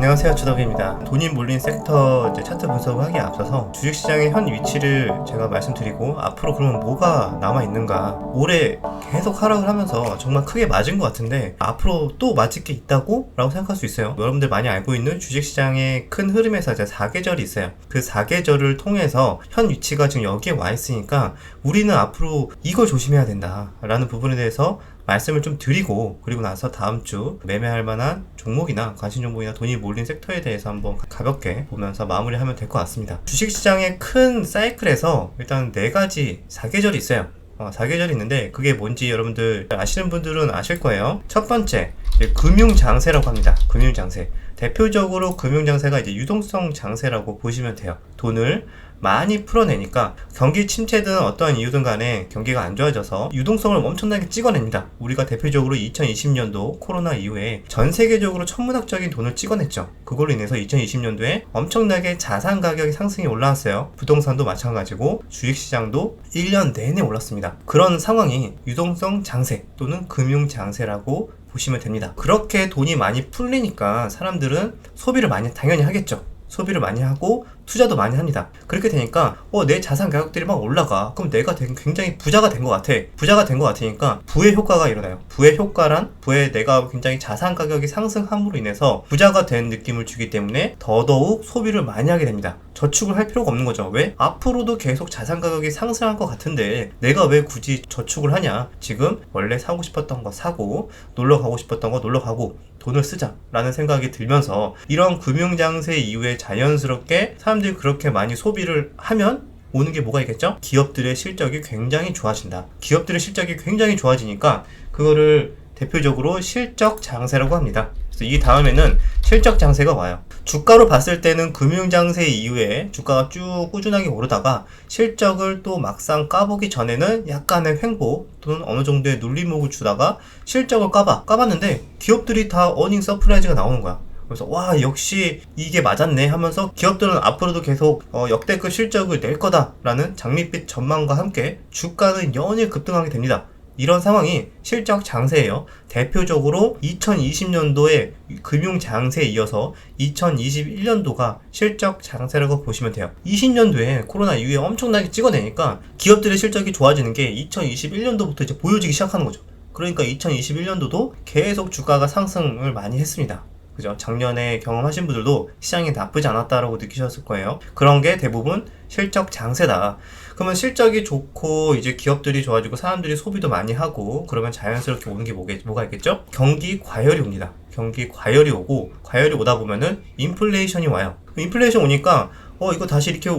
안녕하세요, 주덕입니다. 돈이 몰린 섹터 차트 분석을 하기에 앞서서 주식시장의 현 위치를 제가 말씀드리고 앞으로 그러면 뭐가 남아있는가, 올해 계속 하락을 하면서 정말 크게 맞은 것 같은데 앞으로 또 맞을 게 있다고? 라고 생각할 수 있어요. 여러분들 많이 알고 있는 주식시장의 큰 흐름에서 이제 4계절이 있어요. 그 4계절을 통해서 현 위치가 지금 여기에 와 있으니까 우리는 앞으로 이걸 조심해야 된다 라는 부분에 대해서 말씀을 좀 드리고, 그리고 나서 다음 주 매매할 만한 종목이나 관심 종목이나 돈이 몰린 섹터에 대해서 한번 가볍게 보면서 마무리하면 될 것 같습니다. 주식시장의 큰 사이클에서 일단 4가지 4계절이 있어요. 4계절이 있는데 그게 뭔지 여러분들 아시는 분들은 아실 거예요. 첫 번째, 금융장세라고 합니다. 금융장세. 대표적으로 금융장세가 이제 유동성 장세라고 보시면 돼요. 돈을 많이 풀어내니까 경기 침체든 어떠한 이유든 간에 경기가 안 좋아져서 유동성을 엄청나게 찍어냅니다. 우리가 대표적으로 2020년도 코로나 이후에 전 세계적으로 천문학적인 돈을 찍어냈죠. 그걸로 인해서 2020년도에 엄청나게 자산 가격이 상승이 올라왔어요. 부동산도 마찬가지고 주식시장도 1년 내내 올랐습니다. 그런 상황이 유동성 장세 또는 금융 장세라고 보시면 됩니다. 그렇게 돈이 많이 풀리니까 사람들은 소비를 당연히 하겠죠. 소비를 많이 하고 투자도 많이 합니다. 그렇게 되니까 내 자산 가격들이 막 올라가. 그럼 내가 굉장히 부자가 된 것 같아. 부자가 된 것 같으니까 부의 효과가 일어나요. 부의 효과란 내가 굉장히 자산 가격이 상승함으로 인해서 부자가 된 느낌을 주기 때문에 더더욱 소비를 많이 하게 됩니다. 저축을 할 필요가 없는 거죠. 왜? 앞으로도 계속 자산 가격이 상승할 것 같은데 내가 왜 굳이 저축을 하냐. 지금 원래 사고 싶었던 거 사고 놀러 가고 싶었던 거 놀러 가고 돈을 쓰자 라는 생각이 들면서, 이런 금융장세 이후에 자연스럽게 사람들이 그렇게 많이 소비를 하면 오는 게 뭐가 있겠죠? 기업들의 실적이 굉장히 좋아진다. 기업들의 실적이 굉장히 좋아지니까 그거를 대표적으로 실적 장세라고 합니다. 그래서 이 다음에는 실적 장세가 와요. 주가로 봤을 때는 금융장세 이후에 주가가 쭉 꾸준하게 오르다가 실적을 또 막상 까보기 전에는 약간의 횡보 또는 어느 정도의 눌림목을 주다가 실적을 까봤는데 기업들이 다 어닝 서프라이즈가 나오는 거야. 그래서 와, 역시 이게 맞았네 하면서 기업들은 앞으로도 계속 역대급 실적을 낼 거다라는 장밋빛 전망과 함께 주가는 연일 급등하게 됩니다. 이런 상황이 실적 장세예요. 대표적으로 2020년도에 금융 장세에 이어서 2021년도가 실적 장세라고 보시면 돼요. 20년도에 코로나 이후에 엄청나게 찍어내니까 기업들의 실적이 좋아지는 게 2021년도부터 이제 보여지기 시작하는 거죠. 그러니까 2021년도도 계속 주가가 상승을 많이 했습니다. 그죠? 작년에 경험하신 분들도 시장이 나쁘지 않았다라고 느끼셨을 거예요. 그런 게 대부분 실적 장세다. 그러면 실적이 좋고 이제 기업들이 좋아지고 사람들이 소비도 많이 하고 그러면 자연스럽게 오는 게 뭐가 있겠죠? 경기 과열이 옵니다. 경기 과열이 오고, 과열이 오다 보면은 인플레이션이 와요. 인플레이션 오니까 이거 다시 이렇게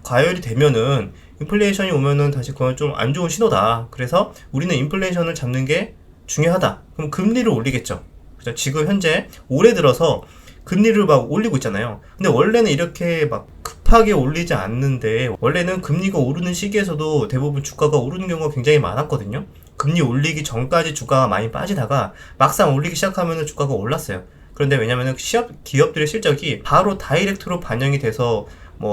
과열이 되면은, 인플레이션이 오면은 다시 그건 좀 안 좋은 신호다. 그래서 우리는 인플레이션을 잡는 게 중요하다. 그럼 금리를 올리겠죠. 지금 현재 올해 들어서 금리를 막 올리고 있잖아요. 근데 원래는 이렇게 막 급하게 올리지 않는데, 원래는 금리가 오르는 시기에서도 대부분 주가가 오르는 경우가 굉장히 많았거든요. 금리 올리기 전까지 주가가 많이 빠지다가 막상 올리기 시작하면 주가가 올랐어요. 그런데 왜냐면은 기업들의 실적이 바로 다이렉트로 반영이 돼서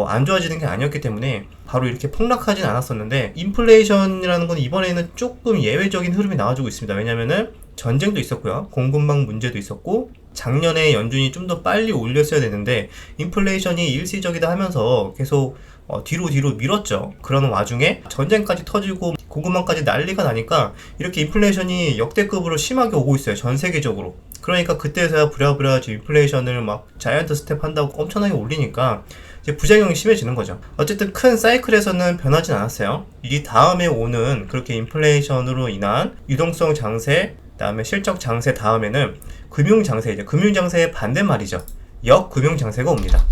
안 좋아지는 게 아니었기 때문에 바로 이렇게 폭락하진 않았었는데, 인플레이션이라는 건 이번에는 조금 예외적인 흐름이 나와주고 있습니다. 왜냐면은 전쟁도 있었고요. 공급망 문제도 있었고, 작년에 연준이 좀 더 빨리 올렸어야 되는데 인플레이션이 일시적이다 하면서 계속 뒤로 밀었죠. 그런 와중에 전쟁까지 터지고 공급망까지 난리가 나니까 이렇게 인플레이션이 역대급으로 심하게 오고 있어요. 전 세계적으로. 그러니까 그때서야 부랴부랴 인플레이션을 막 자이언트 스텝 한다고 엄청나게 올리니까 이제 부작용이 심해지는 거죠. 어쨌든 큰 사이클에서는 변하진 않았어요. 이 다음에 오는 그렇게 인플레이션으로 인한 유동성 장세, 그다음에 실적 장세 다음에는 금융 장세이죠. 금융 장세의 반대말이죠. 역금융 장세가 옵니다.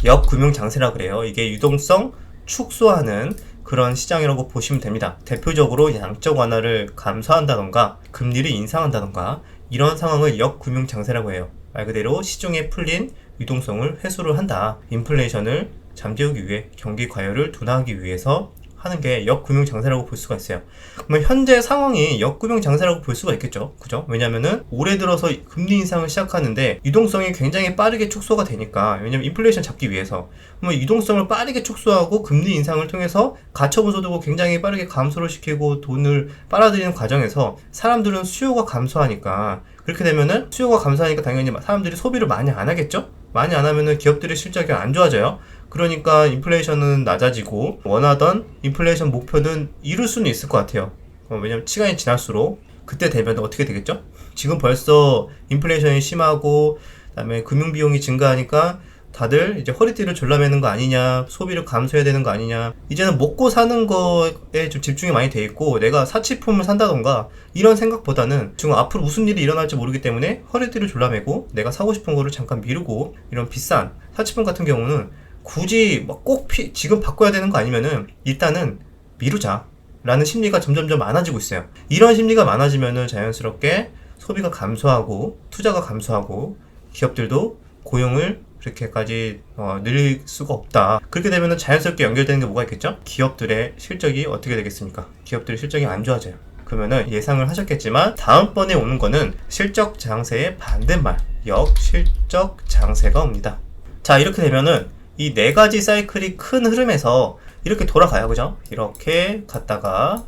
역금융 장세라 그래요. 이게 유동성 축소하는 그런 시장이라고 보시면 됩니다. 대표적으로 양적 완화를 감소한다던가 금리를 인상한다던가 이런 상황을 역금융 장세라고 해요. 말 그대로 시중에 풀린 유동성을 회수를 한다. 인플레이션을 잠재우기 위해, 경기 과열을 둔화하기 위해서 하는 게 역금융장세라고 볼 수가 있어요. 그러면 현재 상황이 역금융장세라고 볼 수가 있겠죠. 그죠? 왜냐면은 올해 들어서 금리 인상을 시작하는데 유동성이 굉장히 빠르게 축소가 되니까, 왜냐면 인플레이션 잡기 위해서. 그러면 유동성을 빠르게 축소하고 금리 인상을 통해서 가처분 소득을 굉장히 빠르게 감소를 시키고 돈을 빨아들이는 과정에서 사람들은 수요가 감소하니까, 그렇게 되면은 수요가 감소하니까 당연히 사람들이 소비를 많이 안 하겠죠? 많이 안 하면은 기업들의 실적이 안 좋아져요. 그러니까 인플레이션은 낮아지고 원하던 인플레이션 목표는 이룰 수는 있을 것 같아요. 왜냐면 시간이 지날수록 그때 되면 어떻게 되겠죠? 지금 벌써 인플레이션이 심하고 그다음에 금융비용이 증가하니까 다들 이제 허리띠를 졸라매는 거 아니냐, 소비를 감소해야 되는 거 아니냐, 이제는 먹고 사는 거에 좀 집중이 많이 돼 있고 내가 사치품을 산다던가 이런 생각보다는 지금 앞으로 무슨 일이 일어날지 모르기 때문에 허리띠를 졸라매고 내가 사고 싶은 거를 잠깐 미루고, 이런 비싼 사치품 같은 경우는 굳이 꼭 지금 바꿔야 되는 거 아니면은 일단은 미루자 라는 심리가 점점점 많아지고 있어요. 이런 심리가 많아지면은 자연스럽게 소비가 감소하고 투자가 감소하고 기업들도 고용을 그렇게까지 늘릴 수가 없다. 그렇게 되면은 자연스럽게 연결되는 게 뭐가 있겠죠? 기업들의 실적이 어떻게 되겠습니까? 기업들의 실적이 안 좋아져요. 그러면은 예상을 하셨겠지만 다음번에 오는 거는 실적 장세의 반대말, 역실적 장세가 옵니다. 자, 이렇게 되면은 이 네 가지 사이클이 큰 흐름에서 이렇게 돌아가요. 그죠? 이렇게 갔다가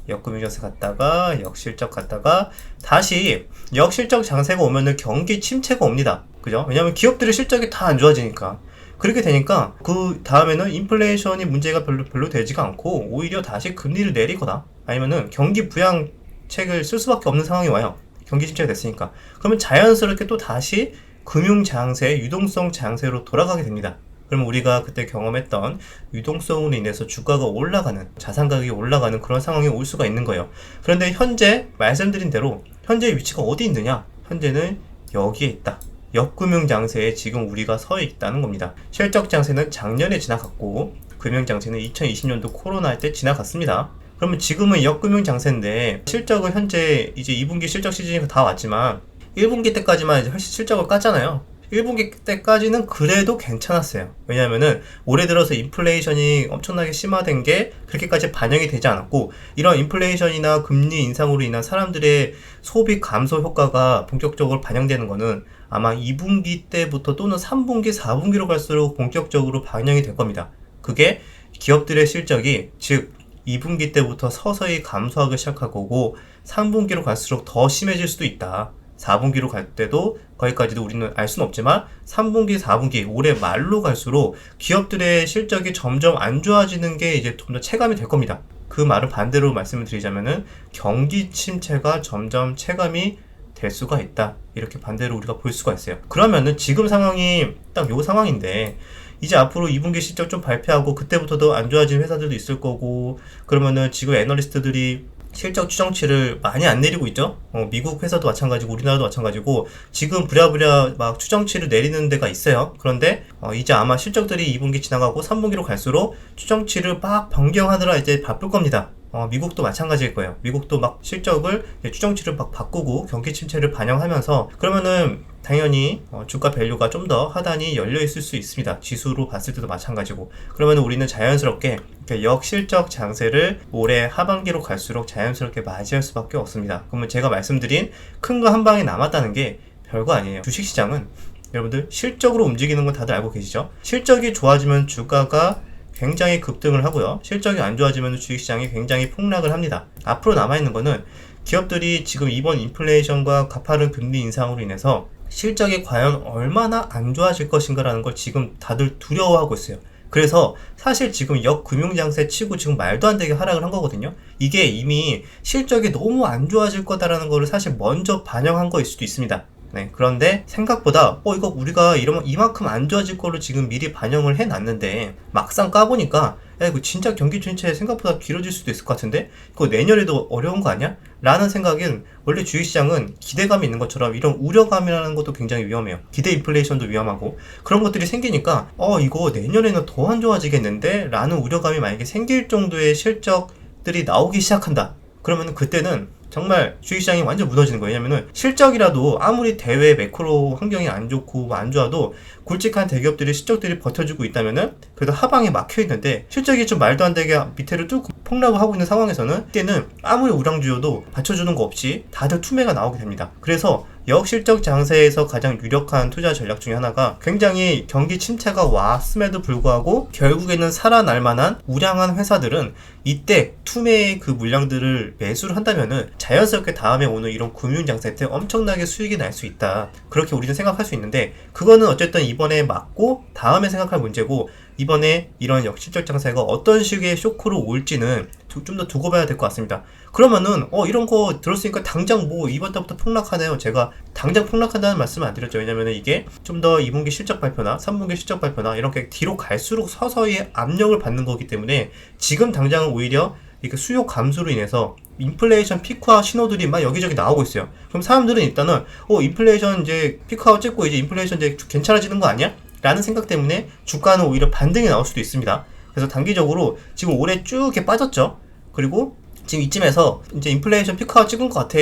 역금융장세 갔다가 역실적 갔다가 다시 역실적 장세가 오면은 경기 침체가 옵니다. 그죠? 왜냐면 기업들의 실적이 다 안 좋아지니까. 그렇게 되니까 그 다음에는 인플레이션이 문제가 별로 되지가 않고 오히려 다시 금리를 내리거나 아니면은 경기 부양책을 쓸 수밖에 없는 상황이 와요. 경기 침체가 됐으니까. 그러면 자연스럽게 또 다시 금융장세, 유동성 장세로 돌아가게 됩니다. 그러면 우리가 그때 경험했던 유동성으로 인해서 주가가 올라가는, 자산 가격이 올라가는 그런 상황이 올 수가 있는 거예요. 그런데 현재 말씀드린 대로 현재의 위치가 어디 있느냐? 현재는 여기에 있다. 역금융장세에 지금 우리가 서 있다는 겁니다. 실적장세는 작년에 지나갔고 금융장세는 2020년도 코로나 때 지나갔습니다. 그러면 지금은 역금융장세인데 실적은 현재 이제 2분기 실적 시즌이 다 왔지만 1분기 때까지만 이제 실적을 깠잖아요. 1분기 때까지는 그래도 괜찮았어요. 왜냐면은 올해 들어서 인플레이션이 엄청나게 심화된 게 그렇게까지 반영이 되지 않았고, 이런 인플레이션이나 금리 인상으로 인한 사람들의 소비 감소 효과가 본격적으로 반영되는 거는 아마 2분기 때부터 또는 3분기, 4분기로 갈수록 본격적으로 반영이 될 겁니다. 그게 기업들의 실적이, 즉 2분기 때부터 서서히 감소하기 시작할 거고 3분기로 갈수록 더 심해질 수도 있다. 4분기로 갈 때도 거기까지도 우리는 알 수는 없지만 3분기, 4분기, 올해 말로 갈수록 기업들의 실적이 점점 안 좋아지는 게 이제 좀 더 체감이 될 겁니다. 그 말을 반대로 말씀을 드리자면은 경기 침체가 점점 체감이 될 수가 있다. 이렇게 반대로 우리가 볼 수가 있어요. 그러면은 지금 상황이 딱 요 상황인데 이제 앞으로 2분기 실적 좀 발표하고 그때부터도 안 좋아진 회사들도 있을 거고, 그러면은 지금 애널리스트들이 실적 추정치를 많이 안 내리고 있죠. 미국 회사도 마찬가지고 우리나라도 마찬가지고 지금 부랴부랴 막 추정치를 내리는 데가 있어요. 그런데 이제 아마 실적들이 2분기 지나가고 3분기로 갈수록 추정치를 막 변경하느라 이제 바쁠 겁니다. 미국도 마찬가지일 거예요. 미국도 막 실적을 추정치를 막 바꾸고 경기 침체를 반영하면서, 그러면은 당연히 주가 밸류가 좀 더 하단이 열려 있을 수 있습니다. 지수로 봤을 때도 마찬가지고. 그러면 우리는 자연스럽게 역실적 장세를 올해 하반기로 갈수록 자연스럽게 맞이할 수밖에 없습니다. 그러면 제가 말씀드린 큰 거 한 방에 남았다는 게 별거 아니에요. 주식시장은 여러분들 실적으로 움직이는 건 다들 알고 계시죠? 실적이 좋아지면 주가가 굉장히 급등을 하고요. 실적이 안 좋아지면 주식시장이 굉장히 폭락을 합니다. 앞으로 남아있는 거는 기업들이 지금 이번 인플레이션과 가파른 금리 인상으로 인해서 실적이 과연 얼마나 안 좋아질 것인가라는 걸 지금 다들 두려워하고 있어요. 그래서 사실 지금 역금융장세 치고 지금 말도 안 되게 하락을 한 거거든요. 이게 이미 실적이 너무 안 좋아질 거다라는 거를 사실 먼저 반영한 거일 수도 있습니다. 네, 그런데 생각보다 이거 우리가 이만큼 안 좋아질 거를 지금 미리 반영을 해놨는데 막상 까보니까 야, 이거 진짜 경기 침체 생각보다 길어질 수도 있을 것 같은데 이거 내년에도 어려운 거 아니야? 라는 생각은, 원래 주식시장은 기대감이 있는 것처럼 이런 우려감이라는 것도 굉장히 위험해요. 기대 인플레이션도 위험하고 그런 것들이 생기니까 이거 내년에는 더 안 좋아지겠는데? 라는 우려감이 만약에 생길 정도의 실적들이 나오기 시작한다. 그러면 그때는 정말 주식시장이 완전 무너지는 거예요. 왜냐면은 실적이라도 아무리 대외 매크로 환경이 안 좋고 안 좋아도 굵직한 대기업들이 실적들이 버텨주고 있다면은 그래도 하방에 막혀 있는데 실적이 좀 말도 안 되게 밑에를 뚫고 폭락을 하고 있는 상황에서는 그때는 아무리 우량주여도 받쳐주는 거 없이 다들 투매가 나오게 됩니다. 그래서 역실적 장세에서 가장 유력한 투자 전략 중에 하나가 굉장히 경기 침체가 왔음에도 불구하고 결국에는 살아날 만한 우량한 회사들은 이때 투매의 그 물량들을 매수를 한다면은 자연스럽게 다음에 오는 이런 금융장세 때 엄청나게 수익이 날 수 있다. 그렇게 우리는 생각할 수 있는데 그거는 어쨌든 이번에 맞고 다음에 생각할 문제고 이번에 이런 역실적 장세가 어떤 식의 쇼크로 올지는 좀 더 두고 봐야 될 것 같습니다. 그러면은 이런 거 들었으니까 당장 뭐 이번 달부터 폭락하네요. 제가 당장 폭락한다는 말씀은 안 드렸죠. 왜냐면은 이게 좀 더 2분기 실적 발표나 3분기 실적 발표나 이렇게 뒤로 갈수록 서서히 압력을 받는 거기 때문에 지금 당장은 오히려 이렇게 수요 감소로 인해서 인플레이션 피크아웃 신호들이 막 여기저기 나오고 있어요. 그럼 사람들은 일단은 인플레이션 이제 피크아웃 찍고 이제 인플레이션 이제 괜찮아지는 거 아니야? 라는 생각 때문에 주가는 오히려 반등이 나올 수도 있습니다. 그래서 단기적으로 지금 올해 쭉 이렇게 빠졌죠. 그리고 지금 이쯤에서 이제 인플레이션 피크아웃 찍은 것 같아.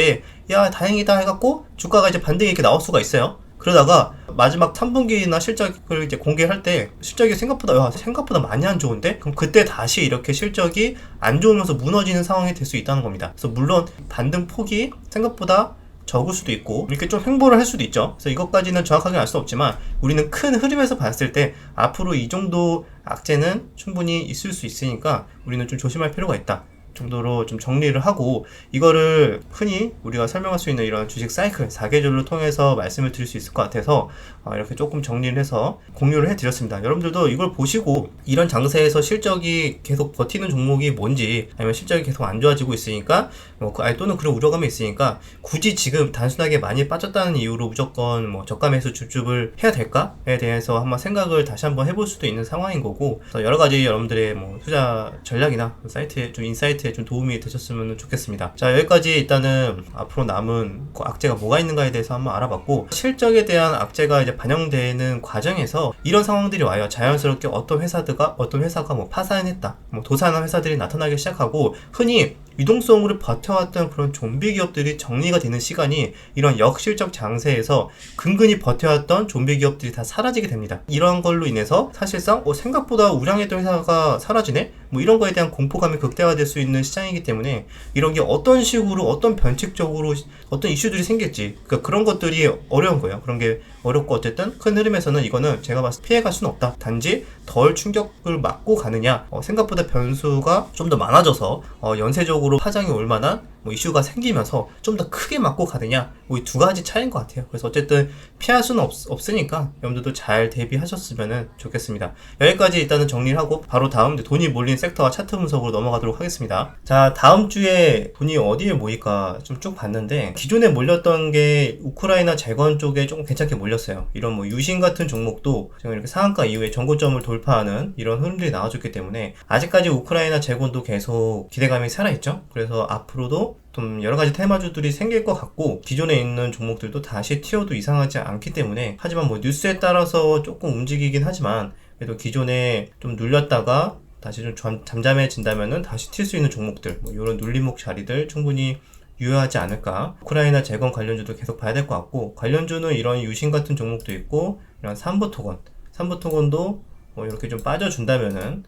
야, 다행이다 해갖고 주가가 이제 반등이 이렇게 나올 수가 있어요. 그러다가 마지막 3분기나 실적을 이제 공개할 때 실적이 생각보다 많이 안 좋은데? 그럼 그때 다시 이렇게 실적이 안 좋으면서 무너지는 상황이 될 수 있다는 겁니다. 그래서 물론 반등 폭이 생각보다 적을 수도 있고 이렇게 좀 횡보를 할 수도 있죠. 그래서 이것까지는 정확하게 알 수 없지만 우리는 큰 흐름에서 봤을 때 앞으로 이 정도 악재는 충분히 있을 수 있으니까 우리는 좀 조심할 필요가 있다 정도로 좀 정리를 하고 이거를 흔히 우리가 설명할 수 있는 이런 주식 사이클 4계절을 통해서 말씀을 드릴 수 있을 것 같아서 이렇게 조금 정리를 해서 공유를 해드렸습니다. 여러분들도 이걸 보시고 이런 장세에서 실적이 계속 버티는 종목이 뭔지 아니면 실적이 계속 안 좋아지고 있으니까 또는 그런 우려감이 있으니까 굳이 지금 단순하게 많이 빠졌다는 이유로 무조건 저가 매수 줍줍을 해야 될까에 대해서 한번 생각을 다시 한번 해볼 수도 있는 상황인 거고 여러 가지 여러분들의 투자 전략이나 사이트에 좀 인사이트 좀 도움이 되셨으면 좋겠습니다. 자, 여기까지 일단은 앞으로 남은 악재가 뭐가 있는가에 대해서 한번 알아봤고 실적에 대한 악재가 이제 반영되는 과정에서 이런 상황들이 와요. 자연스럽게 어떤 회사가 파산했다, 도산한 회사들이 나타나기 시작하고 흔히 유동성으로 버텨왔던 그런 좀비 기업들이 정리가 되는 시간이 이런 역실적 장세에서 근근히 버텨왔던 좀비 기업들이 다 사라지게 됩니다. 이런 걸로 인해서 사실상 생각보다 우량했던 회사가 사라지네? 이런 거에 대한 공포감이 극대화될 수 있는 시장이기 때문에 이런 게 어떤 식으로 어떤 변칙적으로 어떤 이슈들이 생길지 그런 것들이 어려운 거예요. 그런 게 어렵고 어쨌든 큰 흐름에서는 이거는 제가 봤을 때 피해갈 수는 없다. 단지 덜 충격을 맞고 가느냐 생각보다 변수가 좀 더 많아져서 연쇄적으로 파장이 올 만한 이슈가 생기면서 좀 더 크게 맞고 가느냐 이 두 가지 차이인 것 같아요. 그래서 어쨌든 피할 수는 없으니까 여러분들도 잘 대비하셨으면 좋겠습니다. 여기까지 일단은 정리를 하고 바로 다음 돈이 몰린 섹터와 차트 분석으로 넘어가도록 하겠습니다. 자, 다음 주에 돈이 어디에 모일까 좀 쭉 봤는데 기존에 몰렸던 게 우크라이나 재건 쪽에 조금 괜찮게 몰렸어요. 이런 유신 같은 종목도 지금 이렇게 상한가 이후에 전고점을 돌파하는 이런 흐름들이 나와줬기 때문에 아직까지 우크라이나 재건도 계속 기대감이 살아있죠. 그래서 앞으로도 좀 여러가지 테마주들이 생길 것 같고 기존에 있는 종목들도 다시 튀어도 이상하지 않기 때문에 하지만 뉴스에 따라서 조금 움직이긴 하지만 그래도 기존에 좀 눌렸다가 다시 좀 잠잠해진다면은 다시 튈 수 있는 종목들 이런 눌림목 자리들 충분히 유효하지 않을까. 우크라이나 재건 관련주도 계속 봐야 될 것 같고 관련주는 이런 유신 같은 종목도 있고 이런 삼부토건도 이렇게 좀 빠져준다면은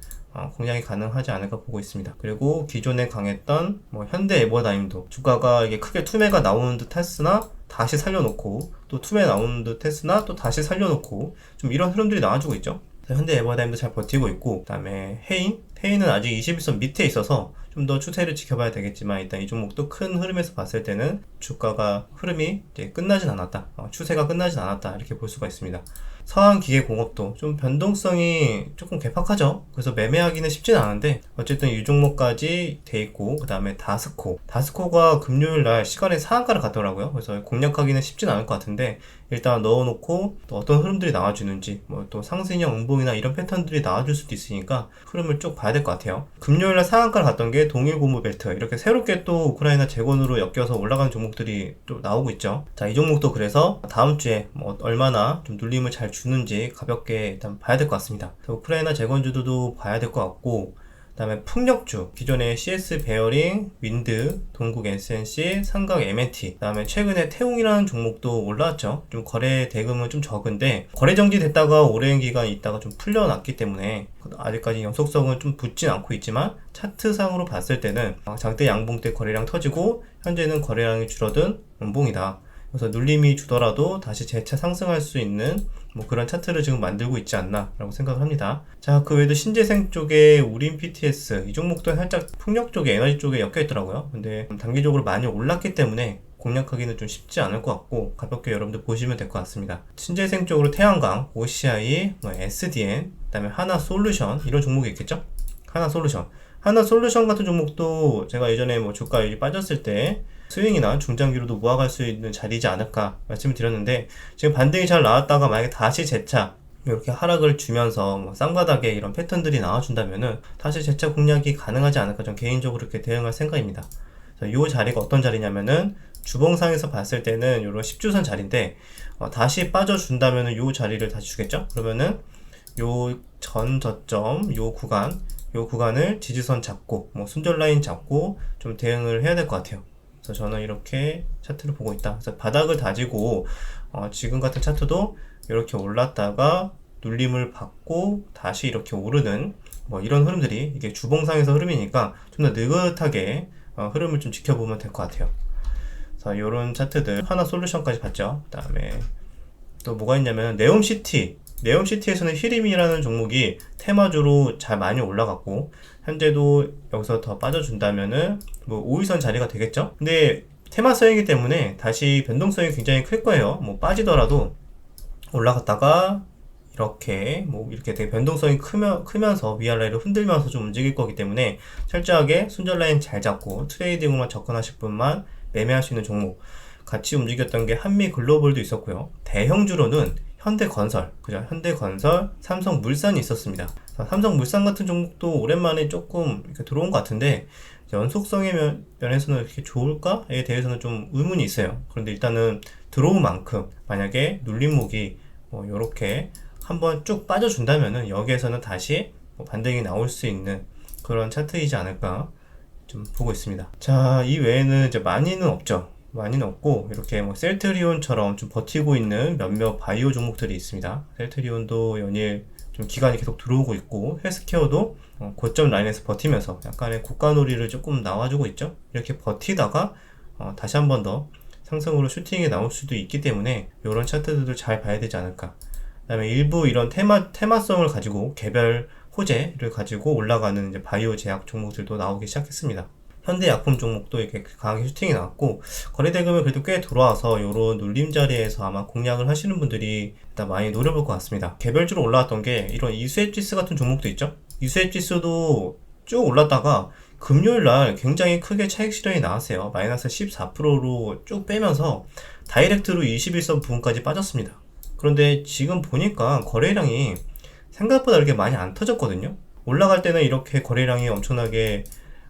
공략이 가능하지 않을까 보고 있습니다. 그리고 기존에 강했던 현대 에버다임도 주가가 이게 크게 투매가 나오는 듯 했으나 다시 살려놓고 또 투매 나오는 듯 했으나 또 다시 살려놓고 좀 이런 흐름들이 나와주고 있죠. 현대 에버다임도 잘 버티고 있고 그 다음에 헤인은 아직 21선 밑에 있어서 좀 더 추세를 지켜봐야 되겠지만 일단 이 종목도 큰 흐름에서 봤을 때는 주가가 흐름이 이제 끝나진 않았다, 추세가 끝나진 않았다 이렇게 볼 수가 있습니다. 서한기계공업도 좀 변동성이 조금 괴팍하죠. 그래서 매매하기는 쉽진 않은데 어쨌든 이 종목까지 돼 있고 그 다음에 다스코가 금요일날 시간에 상한가를 갔더라고요. 그래서 공략하기는 쉽진 않을 것 같은데 일단 넣어놓고 또 어떤 흐름들이 나와주는지 또 상승형 음봉이나 이런 패턴들이 나와줄 수도 있으니까 흐름을 쭉 봐야 될 것 같아요. 금요일날 상한가를 갔던 게 동일고무벨트 이렇게 새롭게 또 우크라이나 재건으로 엮여서 올라가는 종목들이 또 나오고 있죠. 자, 이 종목도 그래서 다음 주에 얼마나 좀 눌림을 잘 주는지 가볍게 일단 봐야 될 것 같습니다. 우크라이나 재건주도 봐야 될 것 같고 다음에 풍력주, 기존의 CS 베어링, 윈드, 동국 SNC, 삼각 MNT, 다음에 최근에 태웅이라는 종목도 올라왔죠. 좀 거래 대금은 좀 적은데 거래 정지됐다가 오랜 기간 있다가 좀 풀려났기 때문에 아직까지 연속성은 좀 붙진 않고 있지만 차트상으로 봤을 때는 장대 양봉 때 거래량 터지고 현재는 거래량이 줄어든 음봉이다. 그래서 눌림이 주더라도 다시 재차 상승할 수 있는 뭐 그런 차트를 지금 만들고 있지 않나 라고 생각을 합니다. 자, 그 외에도 신재생 쪽에 우린 PTS 이 종목도 살짝 풍력 쪽에 에너지 쪽에 엮여 있더라고요. 근데 단기적으로 많이 올랐기 때문에 공략하기는 좀 쉽지 않을 것 같고 가볍게 여러분들 보시면 될 것 같습니다. 신재생 쪽으로 태양광, OCI, SDN, 그다음에 하나솔루션 이런 종목이 있겠죠? 하나솔루션 같은 종목도 제가 예전에 뭐 주가율이 빠졌을 때 스윙이나 중장기로도 모아갈 수 있는 자리이지 않을까 말씀을 드렸는데 지금 반등이 잘 나왔다가 만약에 다시 재차 이렇게 하락을 주면서 뭐 쌍바닥에 이런 패턴들이 나와준다면은 다시 재차 공략이 가능하지 않을까 좀 개인적으로 이렇게 대응할 생각입니다. 이 자리가 어떤 자리냐면은 주봉상에서 봤을 때는 이런 10주선 자리인데 다시 빠져준다면은 이 자리를 다시 주겠죠? 그러면은 요 전 저점 요 구간을 지지선 잡고 뭐 순절 라인 잡고 좀 대응을 해야 될 것 같아요. 그래서 저는 이렇게 차트를 보고 있다. 그래서 바닥을 다지고 지금 같은 차트도 이렇게 올랐다가 눌림을 받고 다시 이렇게 오르는 뭐 이런 흐름들이 이게 주봉상에서 흐름이니까 좀 더 느긋하게 흐름을 좀 지켜보면 될 것 같아요. 그래서 이런 차트들 하나솔루션까지 봤죠. 그 다음에 또 뭐가 있냐면 네옴시티에서는 히림이라는 종목이 테마주로 잘 많이 올라갔고 현재도 여기서 더 빠져준다면은 뭐 5일선 자리가 되겠죠. 근데 테마성이기 때문에 다시 변동성이 굉장히 클 거예요. 뭐 빠지더라도 올라갔다가 이렇게 되게 변동성이 크면서 위아래로 흔들면서 좀 움직일 거기 때문에 철저하게 순절 라인 잘 잡고 트레이딩으로만 접근하실 분만 매매할 수 있는 종목. 같이 움직였던 게 한미글로벌도 있었고요. 대형주로는 현대건설, 삼성물산이 있었습니다. 삼성물산 같은 종목도 오랜만에 조금 이렇게 들어온 것 같은데 연속성의 면에서는 이렇게 좋을까에 대해서는 좀 의문이 있어요. 그런데 일단은 들어온 만큼 만약에 눌림목이 이렇게 한번 쭉 빠져준다면은 여기에서는 다시 반등이 나올 수 있는 그런 차트이지 않을까 좀 보고 있습니다. 자, 이 외에는 이제 많이는 없고 이렇게 셀트리온처럼 좀 버티고 있는 몇몇 바이오 종목들이 있습니다. 셀트리온도 연일 좀 기간이 계속 들어오고 있고 헬스케어도 고점 라인에서 버티면서 약간의 고가놀이를 조금 나와주고 있죠. 이렇게 버티다가 다시 한 번 더 상승으로 슈팅이 나올 수도 있기 때문에 이런 차트들도 잘 봐야 되지 않을까. 그 다음에 일부 이런 테마성을 가지고 개별 호재를 가지고 올라가는 이제 바이오 제약 종목들도 나오기 시작했습니다. 현대약품 종목도 이렇게 강하게 슈팅이 나왔고 거래대금이 그래도 꽤 들어와서 이런 눌림 자리에서 아마 공략을 하시는 분들이 일단 많이 노려볼 것 같습니다. 개별주로 올라왔던 게 이런 이수앱지수 같은 종목도 있죠. 이수앱지수도 쭉 올랐다가 금요일날 굉장히 크게 차익 실현이 나왔어요. 마이너스 14%로 쭉 빼면서 다이렉트로 21선 부분까지 빠졌습니다. 그런데 지금 보니까 거래량이 생각보다 이렇게 많이 안 터졌거든요. 올라갈 때는 이렇게 거래량이 엄청나게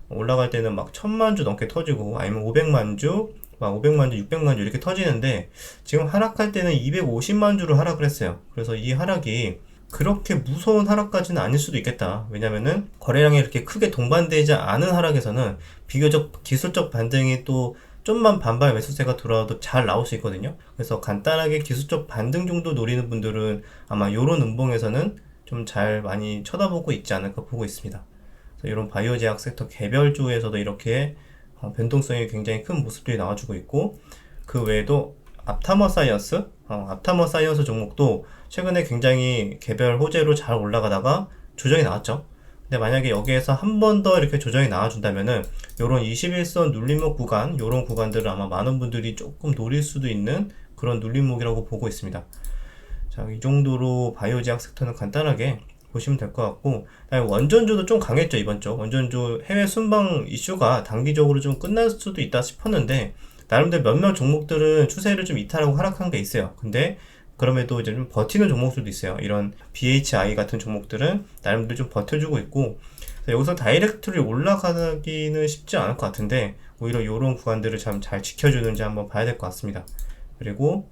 올라갈 때는 막 1000만 주 넘게 터지고 아니면 500만 주, 600만 주 이렇게 터지는데 지금 하락할 때는 250만 주를 하락을 했어요. 그래서 이 하락이 그렇게 무서운 하락까지는 아닐 수도 있겠다. 왜냐면은 거래량이 이렇게 크게 동반되지 않은 하락에서는 비교적 기술적 반등이 또 좀만 반발 매수세가 들어와도 잘 나올 수 있거든요. 그래서 간단하게 기술적 반등 정도 노리는 분들은 아마 요런 음봉에서는 좀 잘 많이 쳐다보고 있지 않을까 보고 있습니다. 이런 바이오 제약 섹터 개별주에서도 이렇게 변동성이 굉장히 큰 모습들이 나와주고 있고 그 외에도 앞타머 사이언스 종목도 최근에 굉장히 개별 호재로 잘 올라가다가 조정이 나왔죠. 근데 만약에 여기에서 한 번 더 이렇게 조정이 나와준다면은 요런 21선 눌림목 구간 요런 구간들을 아마 많은 분들이 조금 노릴 수도 있는 그런 눌림목이라고 보고 있습니다. 자, 이 정도로 바이오 제약 섹터는 간단하게 보시면 될 것 같고, 원전주도 좀 강했죠. 이번 주 원전주 해외 순방 이슈가 단기적으로 좀 끝날 수도 있다 싶었는데 나름대로 몇몇 종목들은 추세를 좀 이탈하고 하락한 게 있어요. 근데 그럼에도 이제 좀 버티는 종목들도 있어요. 이런 BHI 같은 종목들은 나름대로 좀 버텨주고 있고 여기서 다이렉트로 올라가기는 쉽지 않을 것 같은데 오히려 이런 구간들을 참 잘 지켜주는지 한번 봐야 될 것 같습니다. 그리고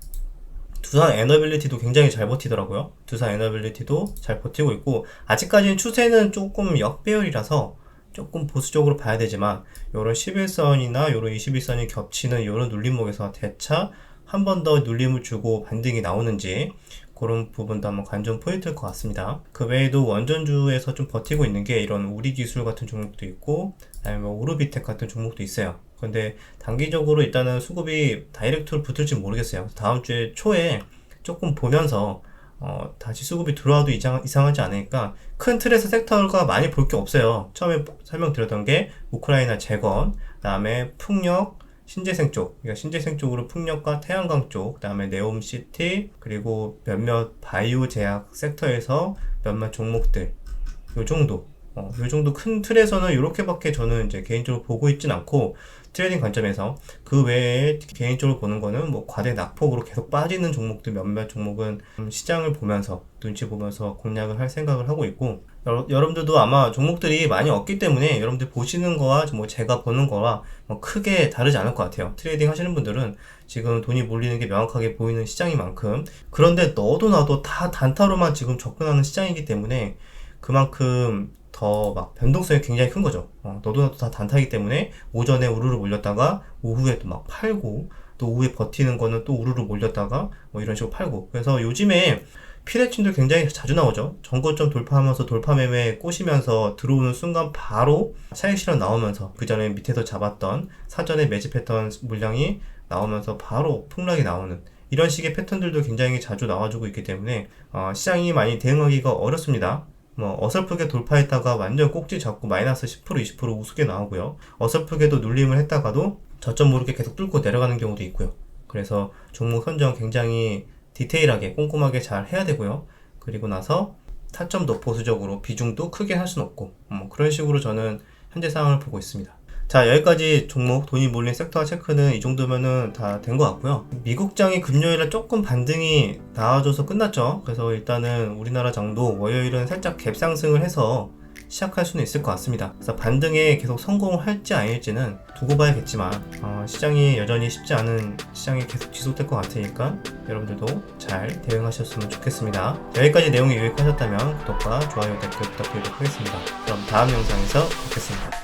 두산 에너빌리티도 굉장히 잘 버티더라고요. 두산 에너빌리티도 잘 버티고 있고 아직까지는 추세는 조금 역배열이라서 조금 보수적으로 봐야 되지만 이런 11선이나 이런 21선이 겹치는 이런 눌림목에서 대차 한 번 더 눌림을 주고 반등이 나오는지 그런 부분도 한번 관전 포인트일 것 같습니다. 그 외에도 원전주에서 좀 버티고 있는 게 이런 우리기술 같은 종목도 있고 아니면 오르비텍 같은 종목도 있어요. 근데 단기적으로 일단은 수급이 다이렉트로 붙을지 모르겠어요. 다음 주에 초에 조금 보면서 다시 수급이 들어와도 이상하지 않으니까 큰 틀에서 섹터가 많이 볼 게 없어요. 처음에 설명드렸던 게 우크라이나 재건, 그 다음에 풍력, 신재생 쪽, 그러니까 신재생 쪽으로 풍력과 태양광 쪽, 그 다음에 네옴시티, 그리고 몇몇 바이오 제약 섹터에서 몇몇 종목들, 요 정도. 요 정도 큰 틀에서는 이렇게밖에 저는 이제 개인적으로 보고 있진 않고, 트레이딩 관점에서 그 외에 개인적으로 보는 거는 뭐 과대 낙폭으로 계속 빠지는 종목들 몇몇 종목은 시장을 보면서 눈치 보면서 공략을 할 생각을 하고 있고, 여러분들도 아마 종목들이 많이 없기 때문에 여러분들 보시는 거와 뭐 제가 보는 거와 뭐 크게 다르지 않을 것 같아요. 트레이딩 하시는 분들은 지금 돈이 몰리는 게 명확하게 보이는 시장인 만큼, 그런데 너도 나도 다 단타로만 지금 접근하는 시장이기 때문에 그만큼 더 막 변동성이 굉장히 큰 거죠. 너도 나도 다 단타이기 때문에 오전에 우르르 몰렸다가 오후에 또 막 팔고, 또 오후에 버티는 거는 또 우르르 몰렸다가 뭐 이런 식으로 팔고. 그래서 요즘에 피레침도 굉장히 자주 나오죠. 전고점 돌파하면서 돌파 매매에 꼬시면서 들어오는 순간 바로 차익 실현 나오면서 그 전에 밑에서 잡았던 사전에 매집했던 물량이 나오면서 바로 폭락이 나오는 이런 식의 패턴들도 굉장히 자주 나와주고 있기 때문에 시장이 많이 대응하기가 어렵습니다. 뭐 어설프게 돌파했다가 완전 꼭지 잡고 마이너스 10% 20% 우습게 나오고요. 어설프게도 눌림을 했다가도 저점 모르게 계속 뚫고 내려가는 경우도 있고요. 그래서 종목 선정 굉장히 디테일하게 꼼꼼하게 잘 해야 되고요. 그리고 나서 타점도 보수적으로 비중도 크게 할 수는 없고 그런 식으로 저는 현재 상황을 보고 있습니다. 자, 여기까지 종목 돈이 몰린 섹터 체크는 이 정도면은 다 된 것 같고요. 미국장이 금요일에 조금 반등이 나와줘서 끝났죠. 그래서 일단은 우리나라 장도 월요일은 살짝 갭 상승을 해서 시작할 수는 있을 것 같습니다. 그래서 반등에 계속 성공을 할지 아닐지는 두고 봐야겠지만 시장이 여전히 쉽지 않은 시장이 계속 지속될 것 같으니까 여러분들도 잘 대응하셨으면 좋겠습니다. 여기까지 내용이 유익하셨다면 구독과 좋아요, 댓글 부탁드리도록 하겠습니다. 그럼 다음 영상에서 뵙겠습니다.